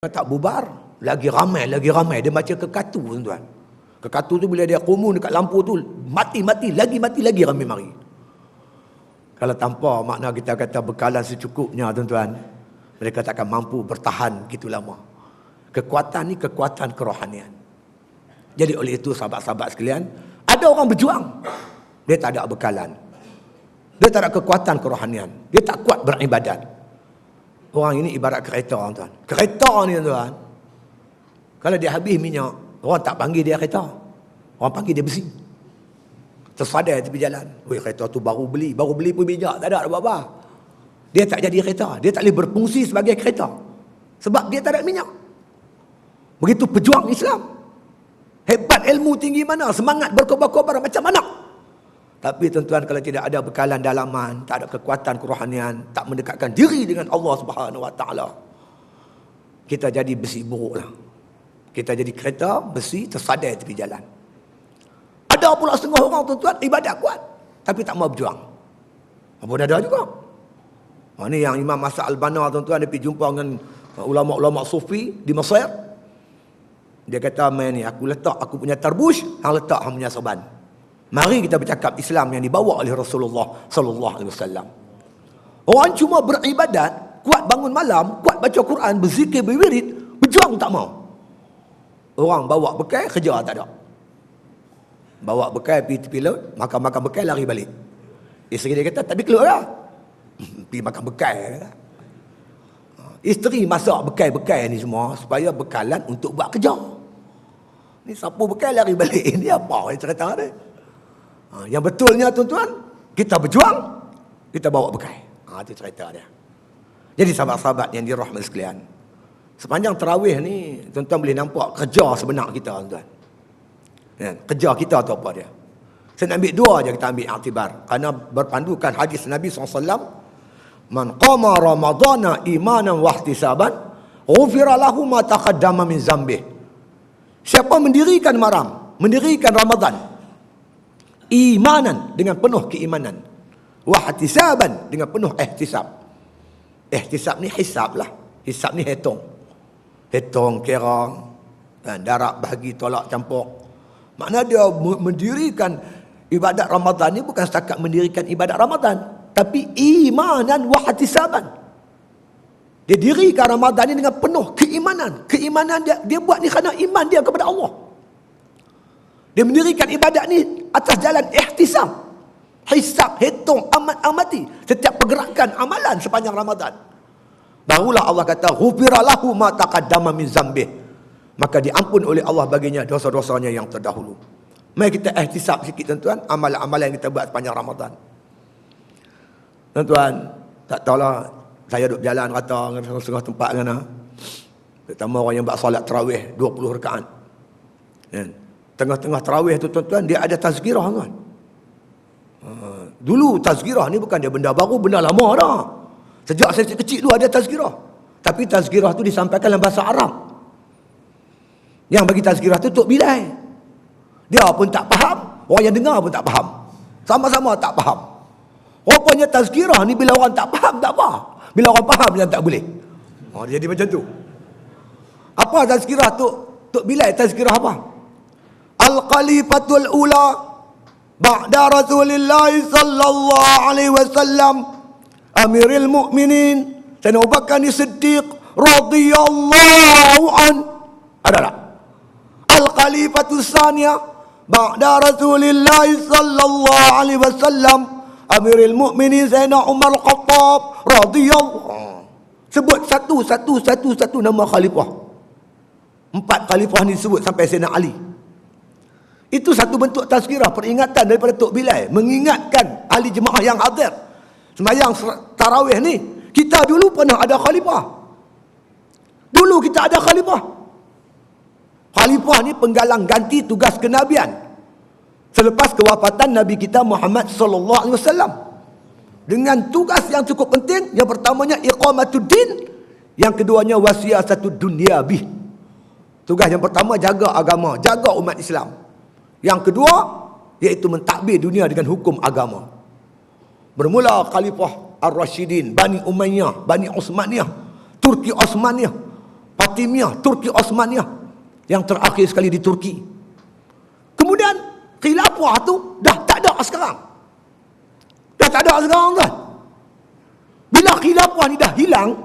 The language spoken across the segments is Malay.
tak bubar, lagi ramai. Dia baca kekatu, tuan-tuan. Kekatu tu bila dia kumun dekat lampu tu, mati, lagi ramai mari. Kalau tanpa makna kita kata bekalan secukupnya, tuan-tuan, mereka takkan mampu bertahan begitu lama. Kekuatan ni kekuatan kerohanian. Jadi oleh itu sahabat-sahabat sekalian, ada orang berjuang, dia tak ada bekalan, dia tak ada kekuatan kerohanian, dia tak kuat beribadat. Orang ini ibarat kereta, tuan. Kereta ni, tuan, kalau dia habis minyak, orang tak panggil dia kereta, orang panggil dia besi. Tersadai tepi jalan, weh, kereta tu baru beli pun minyak tak ada apa-apa. Dia tak jadi kereta, dia tak boleh berfungsi sebagai kereta sebab dia tak ada minyak. Begitu pejuang Islam, hebat ilmu tinggi mana, semangat berkobar-kobar macam mana. Tapi tuan-tuan, kalau tidak ada bekalan dalaman, tak ada kekuatan kerohanian, tak mendekatkan diri dengan Allah Subhanahu Wa Taala, kita jadi besi buruk lah. Kita jadi kereta besi tersadai tepi jalan. Ada pula setengah orang, tuan-tuan, ibadat kuat tapi tak mau berjuang. Apa ada juga. Ini yang Imam Mas'ud Al-Banna, tuan-tuan, dia pergi jumpa dengan ulama-ulama sufi di Mesir. Dia kata, "Man ni, aku letak aku punya tarbus, hang letak hang punya sorban. Mari kita bercakap Islam yang dibawa oleh Rasulullah sallallahu alaihi wasallam." Orang cuma beribadat, kuat bangun malam, kuat baca Quran, berzikir, berwirid, berjuang tak mau. Orang bawa bekal, kerja tak ada. Bawa bekal pergi tepi laut, makan bekal, lari balik. Isteri dia kata, "Tadi keluar lah." Pergi makan bekal. Isteri masak bekal-bekal ni semua supaya bekalan untuk buat kerja. Ni sapu bekal, lari balik. Ini apa cerita ni? Yang betulnya, tuan-tuan, kita berjuang, kita bawa bekal. Itu cerita dia. Jadi sahabat-sahabat yang dirahmati sekalian, sepanjang tarawih ni, tuan-tuan boleh nampak kerja sebenar kita, tuan-tuan. Kerja kita tu apa dia? Saya nak ambil dua je, kita ambil iktibar. Kerana berpandukan hadis Nabi SAW, "Man qama ramadana imanan wa ihtisaban, ghufira lahu ma taqaddama min zambih." Siapa mendirikan Ramadan imanan, dengan penuh keimanan, wahtisaban, dengan penuh ihtisab. Ihtisab ni hisab lah. Hisab ni hitung kira, dan darab, bahagi, tolak, campur. Makna dia mendirikan ibadat Ramadan ni bukan setakat mendirikan ibadat Ramadan, tapi imanan wahtisaban. Dia dirikan Ramadan ni dengan penuh keimanan. Keimanan dia buat ni kerana iman dia kepada Allah. Dia mendirikan ibadat ni atas jalan ihtisab. Hisab, hitung, amati setiap pergerakan amalan sepanjang Ramadan. Barulah Allah kata, "Ghufira lahu ma taqaddama min zambih." Maka diampun oleh Allah baginya dosa-dosanya yang terdahulu. Mari kita ihtisab sikit, tuan-tuan, amalan-amalan yang kita buat sepanjang Ramadan. Tuan-tuan, tak tahulah, saya duduk berjalan rata dengan setengah tempat kan, terutama orang yang buat solat tarawih 20 rakaat. Tengah-tengah tarawih tu, tuan-tuan, dia ada tazkirah, tuan. Dulu tazkirah ni bukan dia benda baru, benda lama dah. Sejak saya kecil dulu ada tazkirah. Tapi tazkirah tu disampaikan dalam bahasa Arab. Yang bagi tazkirah tu Tok Bilal. Dia pun tak faham, orang yang dengar pun tak faham. Sama-sama tak faham. Rupanya tazkirah ni bila orang tak faham tak apa. Bila orang faham yang tak boleh. Dia jadi macam tu. Apa tazkirah tu Tok Bilal? Tazkirah apa? Al-Khalifatul Ula ba'da Rasulillah sallallahu alaihi wasallam, Amirul Mukminin Sayyidina Abu Bakar As-Siddiq radhiyallahu an. Ada tak? Al-Khalifatus Saniyah ba'da Rasulillah sallallahu alaihi wasallam, Amirul Mukminin Sayyidina Umar Al-Khattab radhiyallahu. Sebut satu nama khalifah. 4 khalifah ni disebut sampai Sayyidina Ali. Itu satu bentuk tazkirah, peringatan daripada Tok Bilal, mengingatkan ahli jemaah yang hadir sembahyang tarawih ni, kita dulu pernah ada khalifah. Dulu kita ada khalifah. Khalifah ni penggalang ganti tugas kenabian selepas kewafatan Nabi kita Muhammad sallallahu alaihi wasallam, dengan tugas yang cukup penting. Yang pertamanya iqamatuddin, yang keduanya wasiyasatud dunyabih. Tugas yang pertama jaga agama, jaga umat Islam. Yang kedua iaitu mentadbir dunia dengan hukum agama. Bermula Khalifah Ar-Rashidin, Bani Umayyah, Bani Utsmaniyah, Turki Osmaniyah, Fatimiyah, Turki Osmaniyah, yang terakhir sekali di Turki. Kemudian khilafah tu dah tak ada sekarang. Dah tak ada sekarang tuan. Bila khilafah ni dah hilang,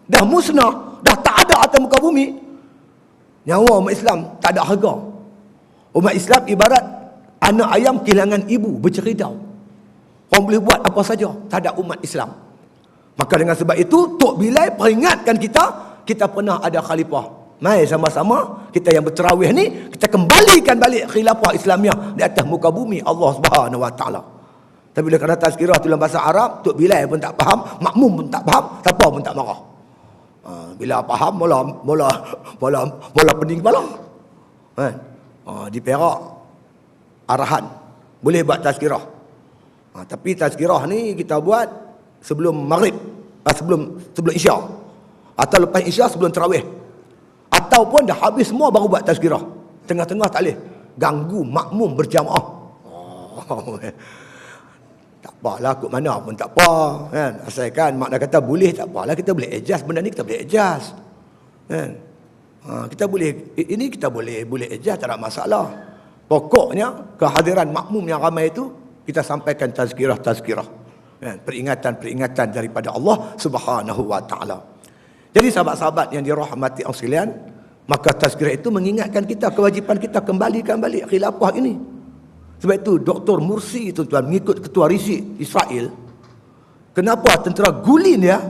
dah musnah, dah tak ada atas muka bumi, nyawa umat Islam tak ada harga. Umat Islam ibarat anak ayam kehilangan ibu berceridau. Orang boleh buat apa saja, tak ada umat Islam. Maka dengan sebab itu Tok Bilal peringatkan kita pernah ada khalifah. Mari sama-sama kita yang berterawih ni, kita kembalikan balik khilafah Islamiah di atas muka bumi Allah Subhanahu Wa Taala. Tapi bila kena tazkirah dalam bahasa Arab, Tok Bilal pun tak faham, makmum pun tak faham, siapa pun tak marah. Bila faham mula pening kepala. Di Perak arahan boleh buat tazkirah. Tapi tazkirah ni kita buat sebelum maghrib, sebelum Isya, atau lepas Isya sebelum tarawih, ataupun dah habis semua baru buat tazkirah. Tengah-tengah tak boleh ganggu makmum berjamaah. Tak apalah, kot mana pun tak apa kan. Asalkan makna kata boleh, tak apalah, kita boleh adjust benda ni, kita boleh adjust kan. Kita boleh, ini kita boleh adjust, tak ada masalah. Pokoknya kehadiran makmum yang ramai itu kita sampaikan tazkirah kan, peringatan daripada Allah Subhanahu Wa Taala. Jadi sahabat-sahabat yang dirahmati Allah sekalian, maka tazkirah itu mengingatkan kita kewajipan kita kembalikan balik khilafah ini. Sebab itu Dr. Mursi tuan-tuan mengikut ketua RISIK Israel. Kenapa tentera Gulin ya?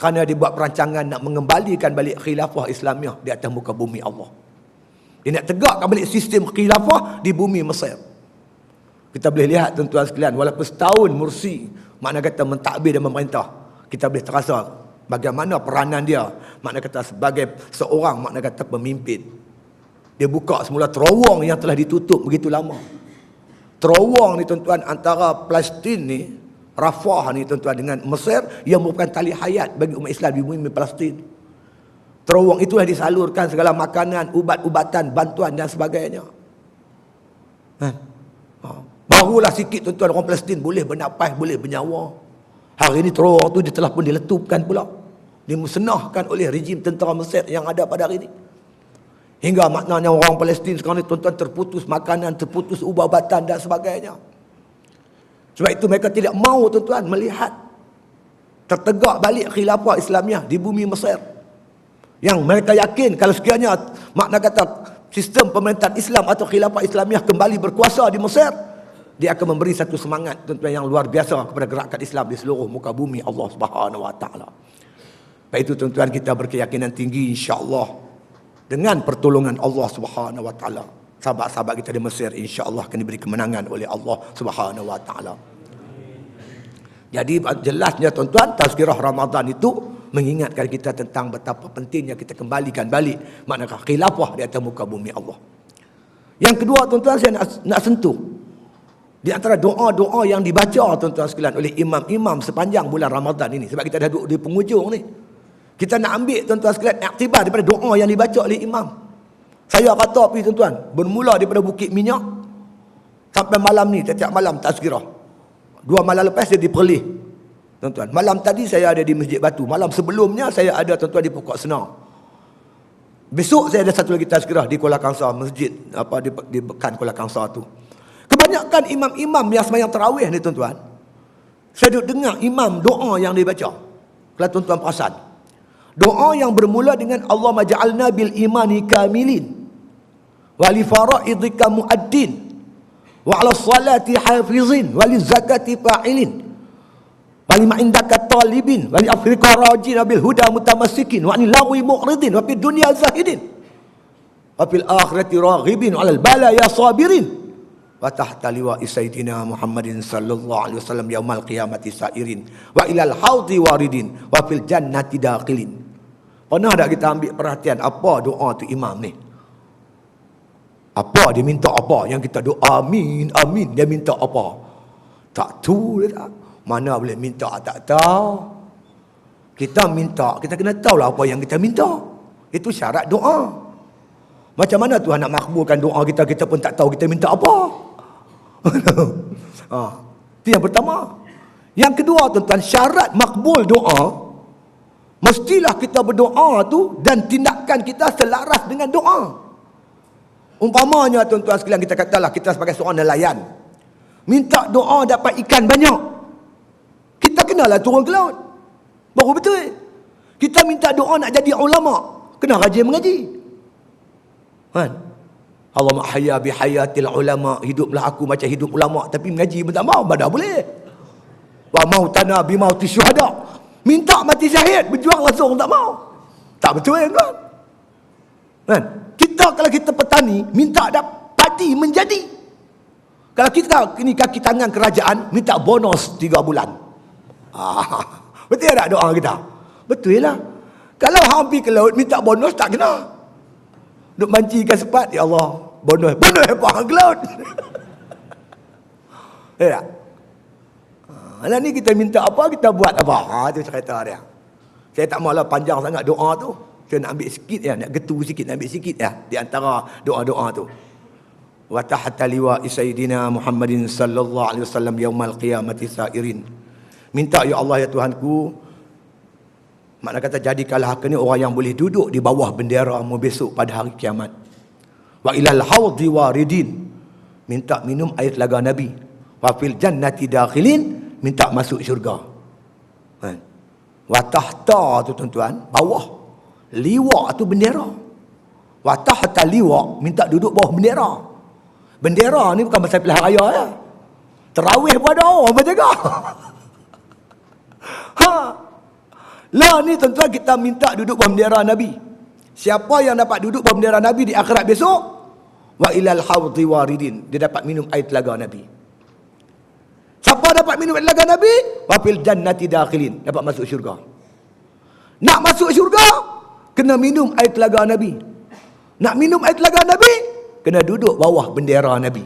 Kerana dia buat perancangan nak mengembalikan balik khilafah Islamiah di atas muka bumi Allah. Dia nak tegakkan balik sistem khilafah di bumi Mesir. Kita boleh lihat tuan-tuan sekalian, walaupun setahun Mursi makna kata mentadbir dan memerintah, kita boleh terasa bagaimana peranan dia, makna kata sebagai seorang makna kata pemimpin. Dia buka semula terowong yang telah ditutup begitu lama. Terowong ni tuan-tuan antara Palestin ni, Rafah ni tuan-tuan, dengan Mesir, yang merupakan tali hayat bagi umat Islam di bumi Palestin. Terowong itulah disalurkan segala makanan, ubat-ubatan, bantuan dan sebagainya. Barulah sikit tuan-tuan orang Palestin boleh bernafas, boleh bernyawa. Hari ini terowong tu dia telah pun diletupkan pula, dimusnahkan oleh rejim tentera Mesir yang ada pada hari ini. Hingga maknanya orang Palestin sekarang ni tuan-tuan terputus makanan, terputus ubat-ubatan dan sebagainya. Sebab itu mereka tidak mahu tuan-tuan melihat tertegak balik khilafah Islamiah di bumi Mesir. Yang mereka yakin kalau sekiranya makna kata sistem pemerintahan Islam atau khilafah Islamiah kembali berkuasa di Mesir, dia akan memberi satu semangat tuan-tuan yang luar biasa kepada gerakan Islam di seluruh muka bumi Allah Subhanahu Wa Taala. Sebab itu tuan-tuan kita berkeyakinan tinggi insya-Allah dengan pertolongan Allah Subhanahu Wa Taala, sahabat-sahabat kita di Mesir insya-Allah akan diberi kemenangan oleh Allah Subhanahu Wa Taala. Jadi jelasnya tuan-tuan, tazkirah Ramadan itu mengingatkan kita tentang betapa pentingnya kita kembalikan balik makna khilafah di atas muka bumi Allah. Yang kedua tuan-tuan, saya nak sentuh di antara doa-doa yang dibaca tuan-tuan sekalian oleh imam-imam sepanjang bulan Ramadan ini. Sebab kita dah duduk di penghujung ni, kita nak ambil tuan-tuan sekalian iktibar daripada doa yang dibaca oleh imam. Saya kata api tuan-tuan, bermula daripada Bukit Minyak sampai malam ni, setiap malam tazkirah. 2 malam lepas saya di Perlis tuan-tuan. Malam tadi saya ada di Masjid Batu. Malam sebelumnya saya ada tuan-tuan di Pokok Senar. Besok saya ada satu lagi tazkirah di Kuala Kangsar, masjid di Bekan Kuala Kangsar tu. Kebanyakan imam-imam yang sembahyang tarawih ni tuan-tuan, saya duduk dengar imam doa yang dibaca. Kalau tuan-tuan perasan, doa yang bermula dengan Allahumma ja'alna bil imani kamilin wa li faraidika muaddin wa 'ala salati hafizin wa li zakati fa'ilin wa li ma'indaka talibin wa li afrika rajin bil huda mutamassikin wa ni lawi mu'ridin wa fid dunya zahidin wa fil akhirati raghibin 'alal balaya sabirin wa tahta liwa'i sayyidina Muhammadin sallallahu alaihi wasallam yaumal qiyamati sairin wa ilal haudhi waridin wa fil jannati dakhilin. Pernah tak kita ambil perhatian apa doa tu imam ni? Apa dia minta apa? Yang kita doa amin, amin, dia minta apa? Tak tahu dia tak. Mana boleh minta tak tahu. Kita minta, kita kena tahulah apa yang kita minta. Itu syarat doa. Macam mana Tuhan nak makbulkan doa kita, kita pun tak tahu kita minta apa. Itu yang pertama. Yang kedua tuan-tuan, syarat makbul doa Mestilah kita berdoa tu dan tindakan kita selaras dengan doa. Umpamanya tuan-tuan sekalian, kita katalah kita sebagai seorang nelayan, minta doa dapat ikan banyak. Kita kenalah turun ke laut. Baru betul. Kita minta doa nak jadi ulama, kena rajin mengaji. Kan? Allahumma hayya bi hayatil ulama, hiduplah aku macam hidup ulama, tapi mengaji pun tak mau, badak boleh. Wa mautana bi mauti syuhada, minta mati syahid, berjuang langsung tak mau. Tak betul kan? Kan? Kalau kita petani, minta padi menjadi. Kalau kita ini kaki tangan kerajaan, minta bonus 3 bulan. Betul tak doa kita? Betul lah. Kalau hampir ke laut, minta bonus tak kena. Duk manci ikan sepat, ya Allah, bonus apa ke laut? Ya tak? Lah ni kita minta apa, kita buat apa. Itu cerita dia. Saya tak maulah panjang sangat doa tu. Saya nak ambil sikit ya, nak getu sikit, nak ambil sikit ya di antara doa-doa tu. Wa tahta liwa'i sayyidina Muhammadin sallallahu alaihi wasallam yaumal qiyamati sa'irin. Minta ya Allah ya Tuhanku, makna kata jadikanlah aku ni orang yang boleh duduk di bawah bendera-Mu besok pada hari kiamat. Wa ilal haudhi waridin, minta minum air telaga Nabi. Wa fil jannati dakhilin, minta masuk syurga. Kan? Wa tahta tu tuan-tuan, bawah. Liwa tu bendera. Wa tahta liwa, minta duduk bawah bendera. Bendera ni bukan pasal pilihan raya ya. Terawih pun ada orang berjaga. Lah ni tuan-tuan, kita minta duduk bawah bendera Nabi. Siapa yang dapat duduk bawah bendera Nabi di akhirat besok, wa ilal haudhi waridin, dia dapat minum air telaga Nabi. Siapa dapat minum air telaga Nabi, wa fil jannati dakhilin, dapat masuk syurga. Nak masuk syurga, kena minum air telaga Nabi. Nak minum air telaga Nabi, kena duduk bawah bendera Nabi.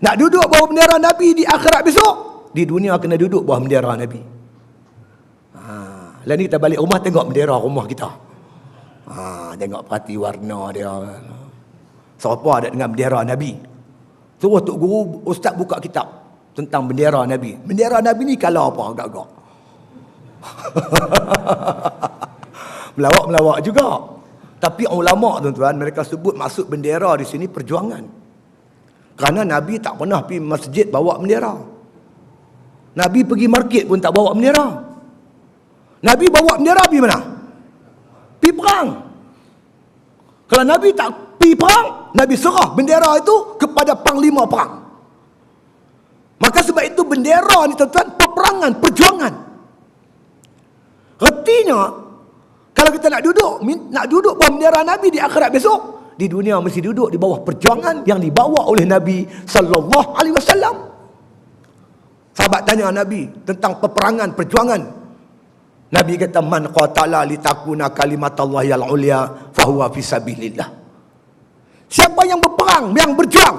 Nak duduk bawah bendera Nabi di akhirat besok, di dunia kena duduk bawah bendera Nabi. Lah ni kita balik rumah, tengok bendera rumah kita. Tengok perhati warna dia. Siapa ada dengan bendera Nabi? Suruh Tok Guru, Ustaz buka kitab tentang bendera Nabi. Bendera Nabi ni kalau apa agak-agak. Melawak-melawak juga. Tapi ulama tuan-tuan, mereka sebut maksud bendera di sini perjuangan. Kerana Nabi tak pernah pergi masjid bawa bendera. Nabi pergi market pun tak bawa bendera. Nabi bawa bendera pergi mana? Pergi perang. Kalau Nabi tak pergi perang, Nabi serah bendera itu kepada panglima perang. Maka sebab itu bendera ni tuan-tuan, peperangan, perjuangan. Artinya, kalau kita nak duduk bawah bendera Nabi di akhirat besok, di dunia mesti duduk di bawah perjuangan yang dibawa oleh Nabi sallallahu alaihi wasallam. Sahabat tanya Nabi tentang peperangan, perjuangan. Nabi kata, man qatala litakuna kalimatullahi al-ulya fahuwa fi sabilillah. Siapa yang berperang, yang berjuang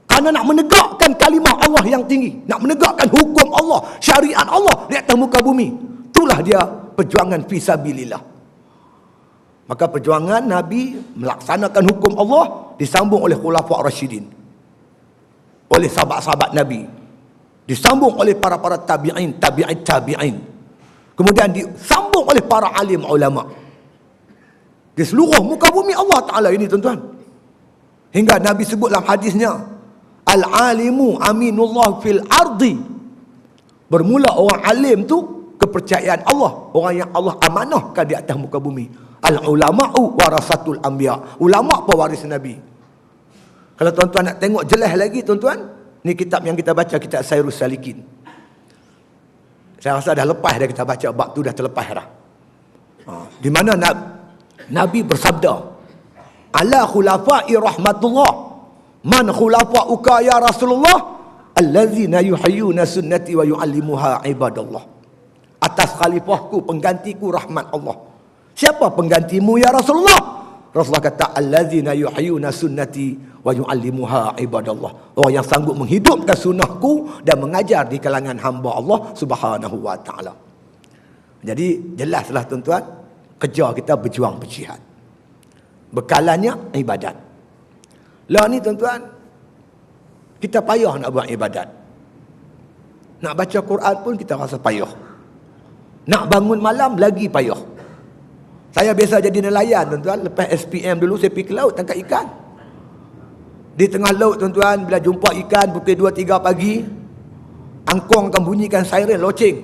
kerana nak menegakkan kalimah Allah yang tinggi, nak menegakkan hukum Allah, syariat Allah di atas muka bumi, itulah dia perjuangan fi sabilillah. Maka perjuangan Nabi melaksanakan hukum Allah disambung oleh khulafa' rasyidin, oleh sahabat-sahabat Nabi, disambung oleh para tabi'in, tabi'in, kemudian disambung oleh para alim ulama di seluruh muka bumi Allah Ta'ala ini tuan-tuan. Hingga Nabi sebut dalam hadisnya, al-alimu aminullah fil ardi. Bermula orang alim tu kepercayaan Allah, orang yang Allah amanahkan di atas muka bumi. Al-ulama'u warasatul anbiya, ulama pewaris Nabi. Kalau tuan-tuan nak tengok jelas lagi tuan-tuan, ni kitab yang kita baca, kitab Sairus Salikin. Saya rasa dah lepas dah kita baca bab tu, dah terlepas dah. Di mana Nabi bersabda, ala khulafa'i rahmatullah, man khulafa'uka ya Rasulullah, allazina yuhayyuna sunnati wa yu'allimuha ibadallah. Atas khalifahku, penggantiku rahmat Allah. Siapa penggantimu ya Rasulullah? Rasulullah kata, allazina yuhayyuna sunnati wa yu'allimuha ibadallah. Orang yang sanggup menghidupkan sunnahku dan mengajar di kalangan hamba Allah Subhanahu wa taala. Jadi jelaslah tuan-tuan, kerja kita berjuang berjihad. Bekalannya ibadat. Lah ni tuan-tuan, kita payah nak buat ibadat. Nak baca Quran pun kita rasa payah. Nak bangun malam lagi payah. Saya biasa jadi nelayan tuan-tuan. Lepas SPM dulu saya pergi ke laut tangkap ikan. Di tengah laut tuan-tuan, bila jumpa ikan pukul 2-3 pagi, angkong akan bunyikan siren loceng.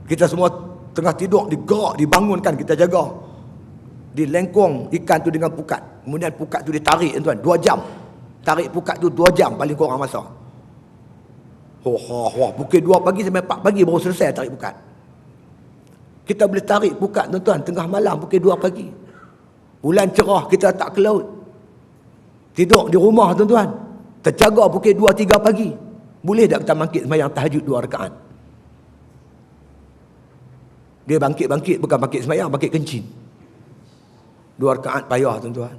Kita semua tengah tidur, digerak, dibangunkan, kita jaga. Dilengkong ikan tu dengan pukat. Kemudian pukat tu ditarik tuan-tuan, 2 jam. Tarik pukat tu 2 jam paling kurang masa. Pukul 2 pagi sampai 4 pagi baru selesai tarik pukat. Kita boleh tarik pukat tuan-tuan tengah malam pukul 2 pagi. Bulan cerah kita tak ke laut. Tidur di rumah tuan-tuan. Terjaga pukul 2-3 pagi. Boleh tak kita bangkit sembahyang tahajud 2 rakaat? Dia bangkit-bangkit bukan bangkit sembahyang, bangkit kencing. 2 rakaat payah tuan-tuan.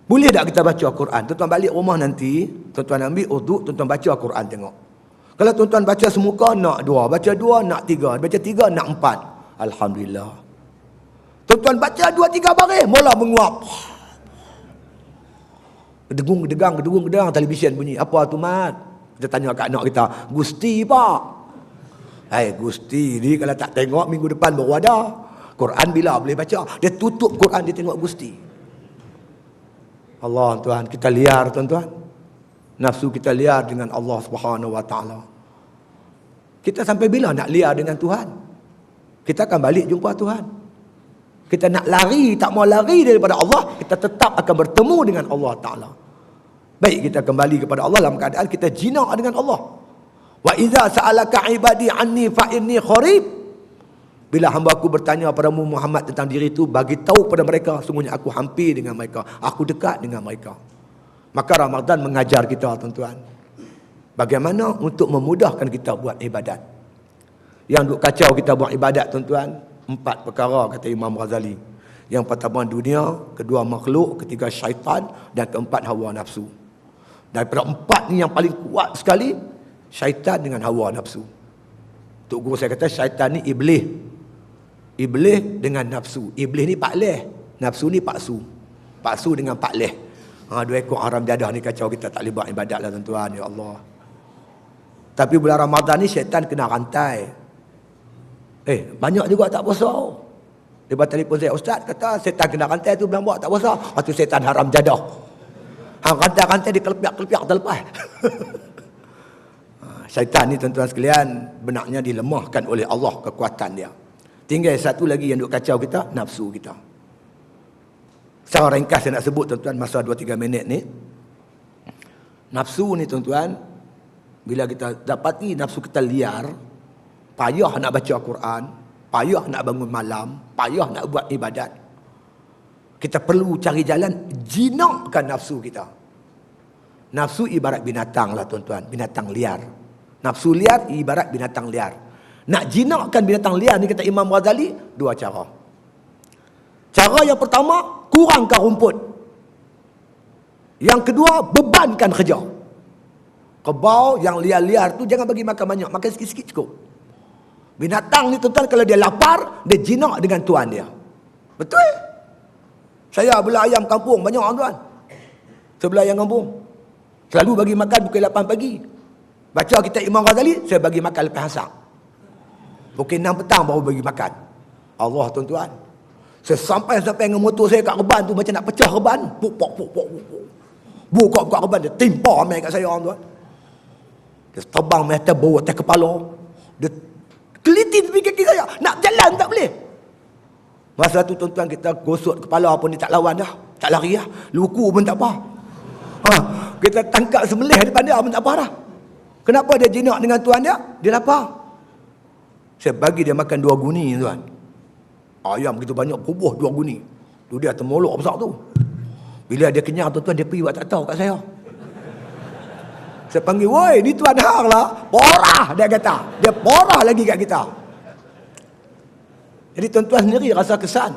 Boleh tak kita baca Quran? Tuan-tuan balik rumah nanti, tuan-tuan ambil uduk, tuan-tuan baca Quran tengok. Kalau tuan-tuan baca semuka, nak 2. Baca 2, nak 3. Baca 3, nak 4. Alhamdulillah. Tuan-tuan baca 2-3 baris, mula menguap. Gedengung-gedang, televisyen bunyi. Apa tu, Mat? Kita tanya kat anak kita, Gusti pak? Hai, Gusti ni kalau tak tengok minggu depan baru ada. Quran bila boleh baca? Dia tutup Quran, dia tengok Gusti. Allah Tuhan, kita liar tuan-tuan. Nafsu kita liar dengan Allah Subhanahu wa taala. Kita sampai bila nak liar dengan Tuhan? Kita akan balik jumpa Tuhan. Kita nak lari, tak mau lari daripada Allah, kita tetap akan bertemu dengan Allah taala. Baik kita kembali kepada Allah dalam keadaan kita jinak dengan Allah. Wa idza sa'alaka ibadi anni fa inni qarib. Bila hamba aku bertanya padamu Muhammad tentang diri itu, bagi tahu pada mereka, sungguhnya aku hampir dengan mereka, aku dekat dengan mereka. Maka Ramadan mengajar kita tuan-tuan, bagaimana untuk memudahkan kita buat ibadat. Yang duk kacau kita buat ibadat tuan-tuan, 4 perkara kata Imam Ghazali. Yang pertama dunia, kedua makhluk, ketiga syaitan, dan keempat hawa nafsu. Daripada 4 ni yang paling kuat sekali, syaitan dengan hawa nafsu. Tok guru saya kata syaitan ni iblis. Iblis dengan nafsu. Iblis ni pak leh, nafsu ni paksu. Paksu dengan pak leh. 2 ekor haram jadah ni kacau kita, tak boleh buat ibadat lah tuan-tuan, ya Allah. Tapi bulan Ramadan ni syaitan kena rantai. Banyak juga tak puasa. Dia buat telefon saya, Ustaz kata syaitan kena rantai tu bilang buat tak puasa. Itu syaitan haram jadah. Rantai-rantai dikelepiak-kelepiak terlepas. Syaitan ni tuan-tuan sekalian, benarnya dilemahkan oleh Allah kekuatan dia. Tinggal satu lagi yang duk kacau kita, nafsu kita. Secara ringkas saya nak sebut tuan-tuan masa 2-3 minit ni. Nafsu ni tuan-tuan, bila kita dapati nafsu kita liar, payah nak baca Quran, payah nak bangun malam, payah nak buat ibadat. Kita perlu cari jalan jinakkan nafsu kita. Nafsu ibarat binatang lah tuan-tuan, binatang liar. Nafsu liar ibarat binatang liar. Nak jinakkan binatang liar ni kata Imam Ghazali, 2 cara. Cara yang pertama, kurangkan rumput. Yang kedua, bebankan kerja. Kebau yang liar-liar tu jangan bagi makan banyak, makan sikit-sikit cukup. Binatang ni tuan-tuan kalau dia lapar, dia jinak dengan tuan dia. Betul? Saya belah ayam kampung banyak tuan. Sebelah ayam kampung. Selalu bagi makan pukul 8 pagi. Baca kitab Imam Ghazali, saya bagi makan lepas asar. Pukul 6 petang baru bagi makan. Allah tuan-tuan. Saya sampai dengan motor saya kat reban tu, macam nak pecah reban. Puk. Buka reban, dia timpa main kat saya tuan. Dia terbang main atas bawah atas kepala. Dia kelitin tepi kaki saya. Nak jalan tak boleh. Masa tu tuan-tuan kita gosok kepala pun dia tak lawan dah. Tak lari dah. Luku pun tak apa. Kita tangkap sembelih depan dia pun tak apa dah. Kenapa dia jinak dengan tuan dia? Dia lapar. Saya bagi dia makan 2 guni tuan. Ayam begitu banyak bubuh 2 guni. Tu dia termolok besar tu. Bila dia kenyang tuan-tuan, dia pergi buat tak tahu kat saya. Saya panggil, woi ni tuan hang lah. Porah dia kata. Dia porah lagi kat kita. Jadi tuan-tuan sendiri rasa kesan.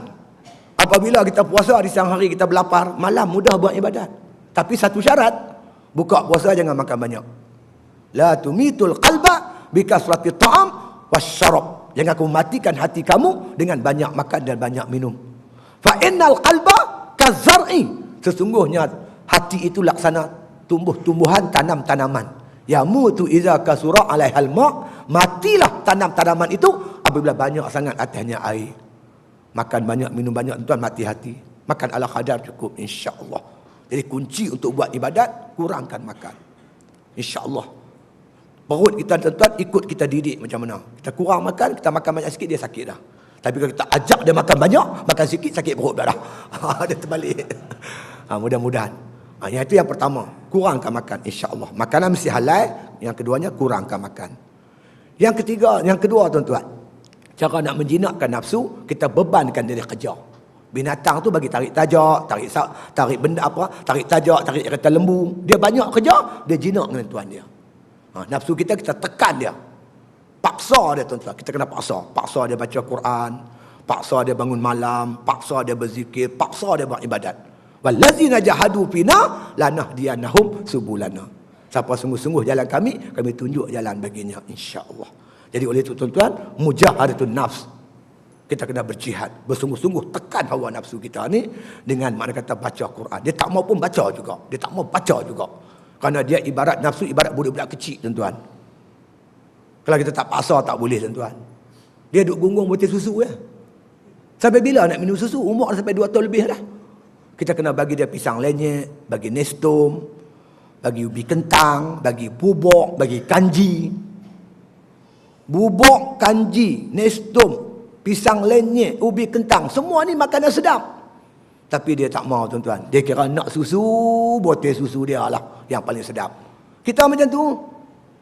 Apabila kita puasa di siang hari kita berlapar, malam mudah buat ibadat. Tapi satu syarat, buka puasa jangan makan banyak. La tumitul qalba bikasrati ta'am wasyarab. Jangan kamu matikan hati kamu dengan banyak makan dan banyak minum. Fa innal qalba kazar'i. Sesungguhnya hati itu laksana tumbuh-tumbuhan, tanam-tanaman Yamutu idza kasura alaihal ma', matilah tanaman itu apabila banyak sangat atasnya air. Makan banyak, minum banyak, tuan mati hati. Makan ala kadar cukup, insya-Allah. Jadi kunci untuk buat ibadat, kurangkan makan. Insya-Allah. Perut kita tuan ikut kita didik macam mana. Kita kurang makan, kita makan banyak sikit, dia sakit dah. Tapi kalau kita ajak dia makan banyak, makan sikit, sakit perut dah. Dia terbalik. Mudah-mudahan. Yang itu yang pertama, kurangkan makan, insya-Allah. Makanan mesti halal. Yang keduanya, kurangkan makan. Yang kedua tuan-tuan, cara nak menjinakkan nafsu, kita bebankan dia kerja. Binatang tu bagi tarik tajak, tarik benda apa, tarik tajak, tarik kereta lembu. Dia banyak kerja, dia jinak dengan tuan dia. Nafsu kita tekan dia. Paksa dia tuan-tuan, kita kena paksa. Paksa dia baca Quran, paksa dia bangun malam, paksa dia berzikir, paksa dia buat ibadat. Wallazina jahadu fina lanahdiyannahum subulana. Siapa sungguh-sungguh jalan kami tunjuk jalan baginya, insya-Allah. Jadi oleh itu tuan-tuan, mujahadatun nafs. Kita kena berjihad, bersungguh-sungguh tekan hawa nafsu kita ni dengan makna kata baca Quran. Dia tak mau pun baca juga. Dia tak mau baca juga. Kerana dia ibarat nafsu, ibarat budak-budak kecil tuan-tuan. Kalau kita tak paksa tak boleh tuan-tuan. Dia duk gungung botol susu ya. Sampai bila nak minum susu? Umur sampai 2 tahun lebih dah. Kita kena bagi dia pisang lenyek, bagi nestum, bagi ubi kentang, bagi bubuk, bagi kanji. Bubuk, kanji, nestum, pisang lenyek, ubi kentang, semua ni makanan sedap. Tapi dia tak mau tuan-tuan. Dia kira nak susu, botol susu dia lah yang paling sedap. Kita macam tu.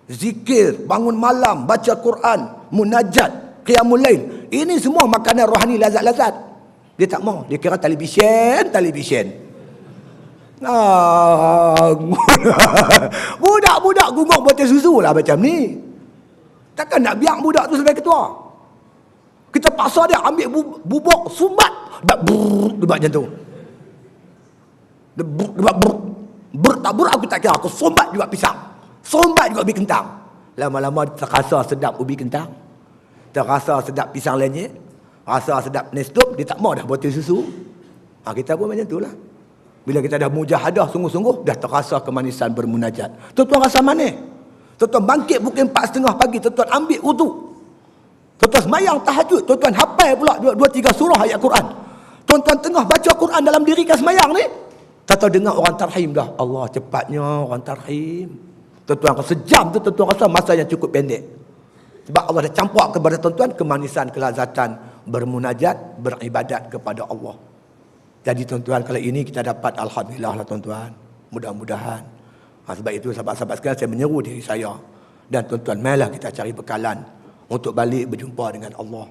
Zikir, bangun malam, baca Quran, munajat, qiyamul lail. Ini semua makanan rohani lazat-lazat. Dia tak mau. Dia kira televisyen. Budak-budak gungung botol susu lah macam ni. Takkan nak biar budak tu sampai ketua. Kita paksa dia ambil bubuk, sumbat. Dia buat macam tu. Dia buat tak buruk aku tak kira. Aku sumbat juga pisang. Sumbat juga ubi kentang. Lama-lama terasa sedap ubi kentang. Terasa sedap pisang lenyek. Rasa sedap nestum. Dia tak mau dah botol susu. Kita pun macam tu lah. Bila kita dah mujahadah sungguh-sungguh, dah terasa kemanisan bermunajat. Tuan-tuan rasa manis. Tuan-tuan bangkit pukul 4:30 pagi. Tuan-tuan ambil wudu. Tuan-tuan semayang tahajud. Tuan-tuan hafal pula 2-3 surah ayat Quran. Tuan-tuan tengah baca Quran dalam dirikan semayang ni. Tuan-tuan dengar orang tarhim dah. Allah cepatnya orang tarhim. Tuan-tuan sejam tu tuan-tuan rasa masa yang cukup pendek. Sebab Allah dah campak kepada tuan-tuan kemanisan, kelazatan bermunajat, beribadat kepada Allah. Jadi tuan-tuan, kalau ini kita dapat, alhamdulillah lah tuan-tuan. Mudah-mudahan. Sebab itu sahabat-sahabat sekalian, saya menyeru diri saya. Dan tuan-tuan, marilah kita cari bekalan untuk balik berjumpa dengan Allah.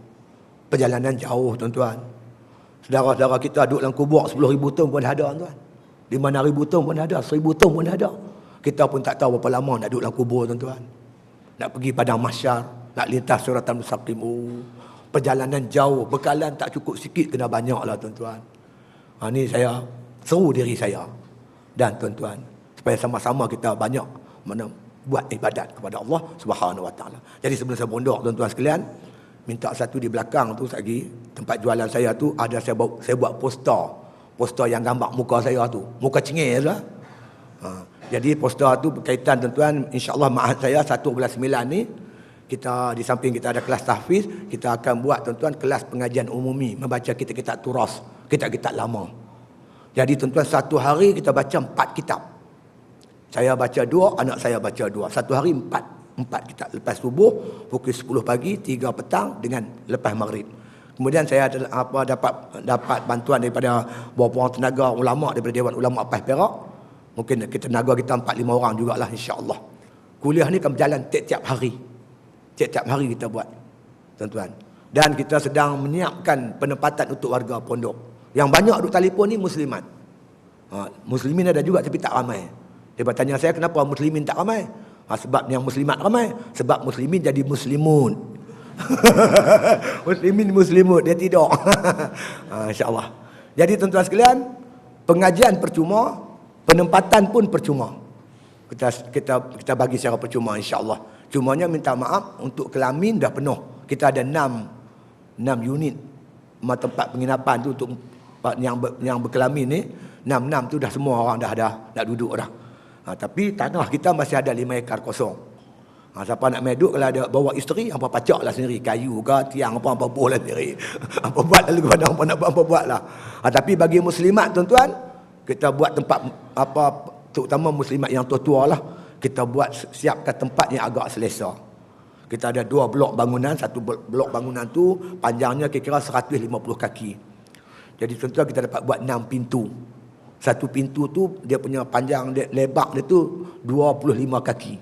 Perjalanan jauh tuan-tuan. Saudara-saudara kita duduk dalam kubur 10,000 tahun pun ada tuan-tuan. 5,000 tahun pun ada, 1,000 tahun pun ada. Kita pun tak tahu berapa lama nak duduk dalam kubur tuan-tuan. Nak pergi padang mahsyar, nak lintas siratan mustaqim. Perjalanan jauh, bekalan tak cukup sikit, kena banyak lah tuan-tuan. Ni saya seru diri saya dan tuan-tuan supaya sama-sama kita banyak buat ibadat kepada Allah Subhanahu Wa Taala. Jadi sebelum saya mondok tuan-tuan sekalian, minta satu di belakang tu lagi tempat jualan saya tu ada saya buat poster yang gambar muka saya tu, muka cengir lah. Jadi poster tu berkaitan tuan-tuan, insya-Allah ma'had saya 1/9 ni kita di samping kita ada kelas tahfiz, kita akan buat tuan-tuan kelas pengajian umumi membaca kitab-kitab turas, kitab-kitab lama. Jadi tuan-tuan satu hari kita baca 4 kitab. Saya baca 2, anak saya baca 2. Satu hari 4 kitab. Lepas subuh pukul 10 pagi, 3 petang dengan lepas maghrib. Kemudian saya dapat bantuan daripada beberapa tenaga ulama daripada Dewan Ulama Pas Perak. Mungkin kita tenaga kita 4-5 orang jugalah insya-Allah. Kuliah ni akan berjalan tiap-tiap hari. Tiap-tiap hari kita buat, tuan-tuan. Dan kita sedang menyiapkan penempatan untuk warga pondok. Yang banyak duk telefon ni muslimat. Muslimin ada juga tapi tak ramai. Dia bertanya saya kenapa muslimin tak ramai? Sebab yang muslimat ramai. Sebab muslimin jadi muslimun. Muslimin muslimut, dia tidur. InsyaAllah. Jadi tuan-tuan sekalian, pengajian percuma, penempatan pun percuma. Kita bagi secara percuma insya-Allah. Cumanya minta maaf untuk kelamin dah penuh. Kita ada 6 unit tempat penginapan tu untuk yang berkelamin ni. 6 tu dah semua orang dah duduk dah. Tapi tanah kita masih ada 5 ekar kosong. Siapa nak main duduk, kalau ada bawa isteri, hampa pacak lah sendiri. Kayu ke, tiang apa boleh sendiri. Hampa buat lalu kepada hampa nak buat, hampa buat lah. Tapi bagi muslimat tuan-tuan, kita buat tempat, terutama muslimat yang tua-tua lah, kita buat siapkan tempat yang agak selesa. Kita ada 2 blok bangunan, satu blok bangunan tu panjangnya kira-kira 150 kaki. Jadi tuan-tuan kita dapat buat 6 pintu. Satu pintu tu dia punya panjang lebar dia tu 25 kaki.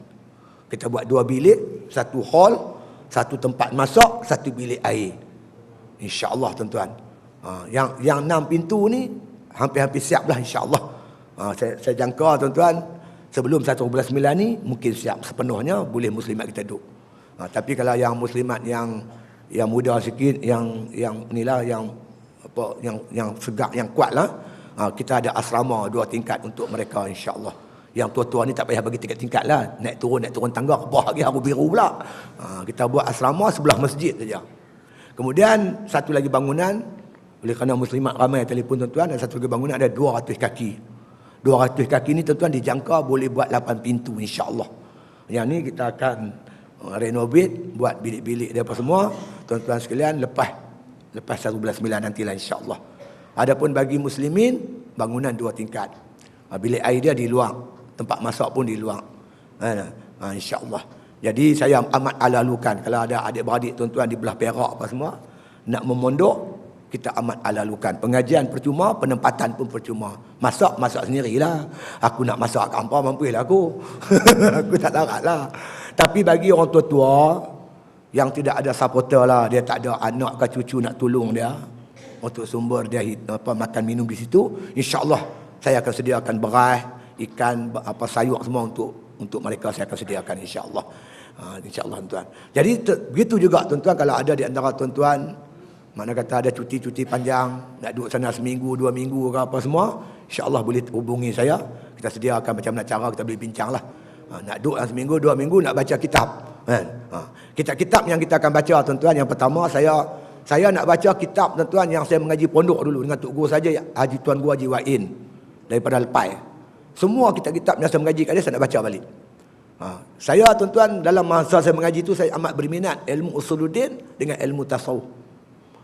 Kita buat 2 bilik, satu hall, satu tempat masak, satu bilik air. InsyaAllah tuan-tuan. Yang 6 pintu ni hampir-hampir siap lah insyaAllah. Saya jangka tuan-tuan sebelum 1 bulan 9 ni mungkin siap sepenuhnya, boleh muslimat kita duduk. Tapi kalau yang muslimat yang muda sikit, yang inilah yang segak, yang kuat lah, kita ada asrama 2 tingkat untuk mereka insya-Allah. Yang tua-tua ni tak payah bagi tingkat-tingkat lah, naik turun tangga ke bawah lagi haru biru pula. Kita buat asrama sebelah masjid saja. Kemudian satu lagi bangunan, oleh kerana muslimat ramai telefon tuan-tuan, dan satu lagi bangunan ada 200 kaki. 200 kaki ni tuan-tuan dijangka boleh buat 8 pintu insya-Allah. Yang ni kita akan renovate, buat bilik-bilik dia apa semua tuan-tuan sekalian lepas 1 bulan 9 nantilah insya-Allah. Adapun bagi muslimin, bangunan 2 tingkat. Bilik air dia di luar, tempat masak pun di luar. Insya-Allah. Jadi saya amat alalukan kalau ada adik-beradik tuan-tuan di belah Perak apa semua nak memondok, kita amat alalukan. Pengajian percuma, penempatan pun percuma. Masak sendirilah. Aku nak masak kat hampa mampulah aku. Aku tak larat lah. Tapi bagi orang tua-tua yang tidak ada supporter lah, dia tak ada anak ke cucu nak tolong dia untuk sumber dia makan minum di situ, insya-Allah saya akan sediakan beras, ikan, sayur semua untuk mereka saya akan sediakan insya-Allah. Insya-Allah tuan. Jadi begitu juga tuan-tuan, kalau ada di antara tuan-tuan mana kata ada cuti-cuti panjang, nak duduk sana seminggu, 2 minggu ke apa semua, insya-Allah boleh hubungi saya. Kita sediakan macam mana cara kita boleh bincang lah. Nak duduk seminggu, 2 minggu nak baca kitab. Kitab-kitab yang kita akan baca tuan-tuan, yang pertama saya nak baca kitab tuan-tuan yang saya mengaji pondok dulu dengan Tok Guru saja, Haji Tuan Guru Haji Wa'in daripada Lepai. Semua kitab-kitab yang saya mengaji kat dia saya nak baca balik. Saya tuan-tuan dalam masa saya mengaji tu saya amat berminat ilmu usuluddin dengan ilmu tasawuf.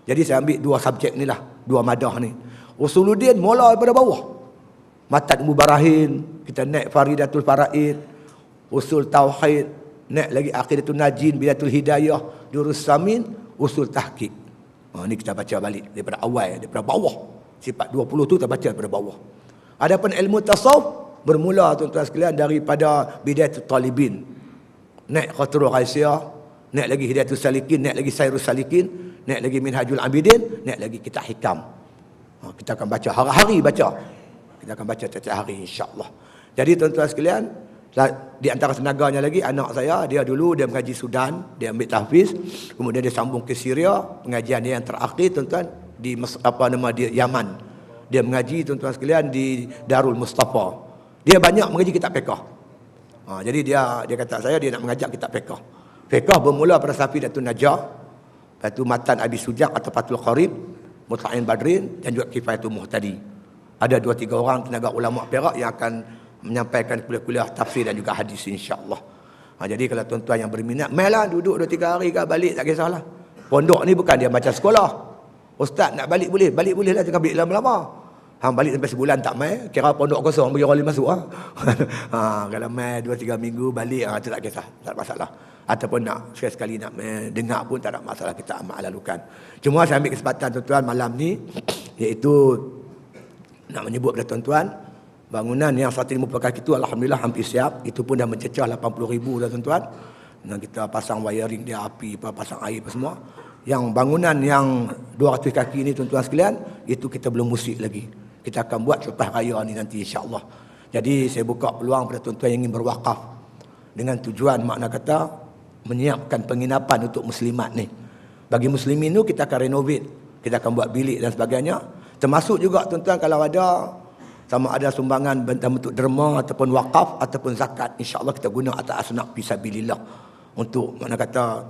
Jadi saya ambil 2 subjek ni lah, 2 madah ni. Usuluddin mula daripada bawah. Matan Mubarahin, kita naik Faridatul Faraid, Usul Tauhid, naik lagi Aqidatul Najin, Bidatul Hidayah, Durus Samin, Usul Tahqiq. Ni kita baca balik daripada awal, daripada bawah. Sifat 20 tu kita baca daripada bawah. Adapun ilmu tasawuf bermula tuan-tuan sekalian daripada Bidayatul Talibin. Naik Khatrul Ghaisiyah, naik lagi Hidayatul Salikin, naik lagi Sairus Salikin, naik lagi Minhajul Abidin, naik lagi kitab Hikam. Kita akan baca hari-hari baca. Kita akan baca setiap hari insya-Allah. Jadi tuan-tuan sekalian, di antara tenaganya lagi anak saya, dia dulu dia mengaji Sudan, dia ambil tahfiz, kemudian dia sambung ke Syria, pengajian dia yang terakhir tuan-tuan di di Yaman. Dia mengaji tuan-tuan sekalian di Darul Mustafa. Dia banyak mengaji kitab fiqh. Jadi dia kata saya dia nak mengajar kitab fiqh. Fiqh bermula pada Safidatul Najah, lepas tu Matan Abi Sujaq atau Fathul Qarib, Mutla'in Badrin dan juga Kifayatul Muhtadi. Ada 2-3 orang tenaga ulama Perak yang akan menyampaikan kuliah-kuliah tafsir dan juga hadis insya-Allah. Jadi kalau tuan-tuan yang berminat, mainlah duduk 2-3 hari ke balik tak kisahlah. Pondok ni bukan dia macam sekolah. Ustaz nak balik boleh lah, jangan balik lama-lama. Hang balik sampai sebulan tak mai, kira pondok kosong bagi orang lain masuk kalau mai 2-3 minggu balik tu tak kisah, tak ada masalah. Ataupun nak sekali-sekali nak dengar pun tak ada masalah, kita amat lalukan. Cuma saya ambil kesempatan tuan-tuan malam ni iaitu nak menyebut kepada tuan-tuan, bangunan yang 150 kaki itu alhamdulillah hampir siap. Itu pun dah mencecah 80,000 dah tuan-tuan. Dan kita pasang wiring dia, api, pasang air apa semua. Yang bangunan yang 200 kaki ni tuan-tuan sekalian, itu kita belum musik lagi. Kita akan buat selepas raya ni nanti insya-Allah. Jadi saya buka peluang pada tuan-tuan yang ingin berwakaf dengan tujuan makna kata menyiapkan penginapan untuk muslimat ni. Bagi muslimin tu kita akan renovate, kita akan buat bilik dan sebagainya. Termasuk juga tuan-tuan kalau ada sama ada sumbangan bentuk derma ataupun wakaf ataupun zakat, insya-Allah kita guna atas asnaf fisabilillah untuk mana kata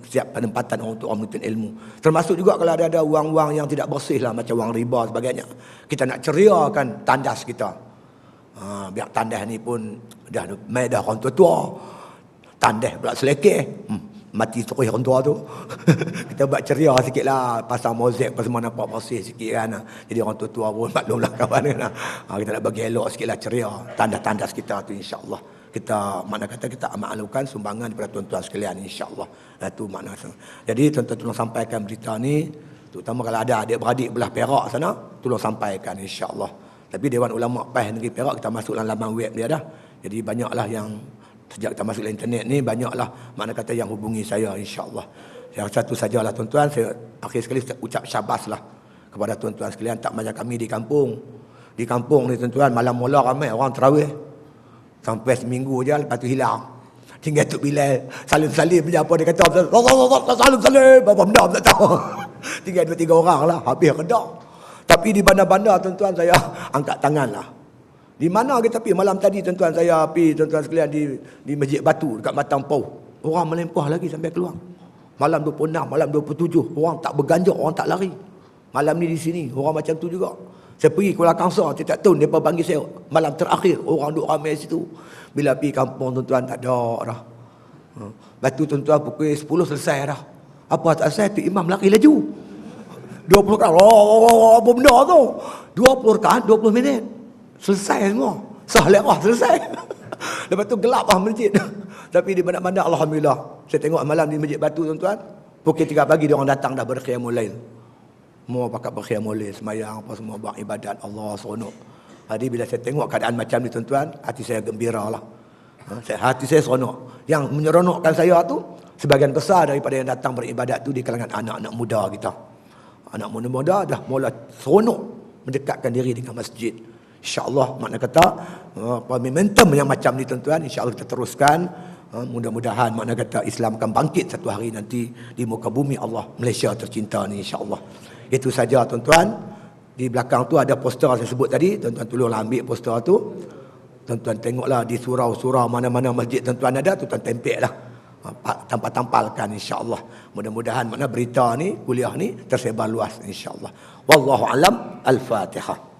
siap penempatan untuk orang menuntut ilmu. Termasuk juga kalau ada wang-wang yang tidak bersih lah macam wang riba sebagainya. Kita nak ceriakan tandas kita. Biar tandas ni pun dah mai dah orang tua-tua. Tandas pula selekeh. Mati terus orang tua tu. Kita buat ceria sikit lah. Pasal mozaik, pasal mana nampak bersih sikit kan. Jadi orang tua-tua pun maklumlah kawan kan. Kita nak bagi elok sikit lah ceria. Tandas-tandas kita tu insyaAllah. Kita, makna kata kita maklumkan sumbangan daripada tuan-tuan sekalian insyaAllah. Itu makna. Jadi tuan-tuan tolong sampaikan berita ni. Terutama kalau ada adik-beradik belah Perak sana. Tolong sampaikan insyaAllah. Tapi Dewan Ulama PAS Negeri Perak kita masuk dalam laman web dia dah. Jadi banyaklah yang sejak kita masuk ke internet ni banyaklah makna kata yang hubungi saya insya-Allah. Yang satu sajalah tuan-tuan, saya akhir sekali ucap syabaslah kepada tuan-tuan sekalian tak macam kami di kampung. Di kampung ni tuan-tuan malam mula ramai orang tarawih. Sampai seminggu je lepas tu hilang. Tinggal Tok Bilal salim-salim je apa dia kata salim-salim apa benda tak tahu. Tinggal 2-3 orang lah habis kedak. Tapi di bandar-bandar tuan-tuan saya angkat tanganlah. Di mana kita pergi malam tadi tuan-tuan, saya pergi tuan-tuan sekalian di Masjid Batu dekat Matang Pau. Orang melempah lagi sampai keluar. Malam 26, malam 27, orang tak berganjak, orang tak lari. Malam ni di sini orang macam tu juga. Saya pergi Kuala Kangsar setiap tahun depa panggil saya malam terakhir, orang duk ramai situ. Bila pergi kampung tuan-tuan tak ada dah. Lepas tu tuan-tuan pukul 10 selesai dah. Apa tak selesai tu imam lari laju. 20 rakaat. Apa benda tu? 20 rakaat 20 minit. Selesai semua. Sah lewah selesai. Lepas tu gelap lah masjid. Tapi di bandar-bandar alhamdulillah. Saya tengok malam di Masjid Batu tuan-tuan. Pukul 3 pagi dia orang datang dah berqiyamul lail. Semua pakat berqiyamul lail, semayang apa semua buat ibadat Allah seronok. Jadi bila saya tengok keadaan macam ni tuan-tuan, hati saya gembira lah. Hati saya seronok. Yang menyeronokkan saya tu sebahagian besar daripada yang datang beribadat tu di kalangan anak-anak muda kita. Anak muda-muda dah mula seronok mendekatkan diri dengan masjid. InsyaAllah makna kata momentum yang macam ni tuan-tuan insyaAllah kita teruskan. Mudah-mudahan makna kata Islam akan bangkit satu hari nanti di muka bumi Allah Malaysia tercinta ni insyaAllah. Itu saja tuan-tuan. Di belakang tu ada poster saya sebut tadi. Tuan-tuan tolonglah ambil poster tu. Tuan-tuan tengoklah di surau-surau mana-mana masjid tuan-tuan ada, tuan-tuan tempel lah. Tampal-tampalkan insyaAllah. Mudah-mudahan makna berita ni, kuliah ni tersebar luas insyaAllah. Wallahu alam. Al-Fatihah.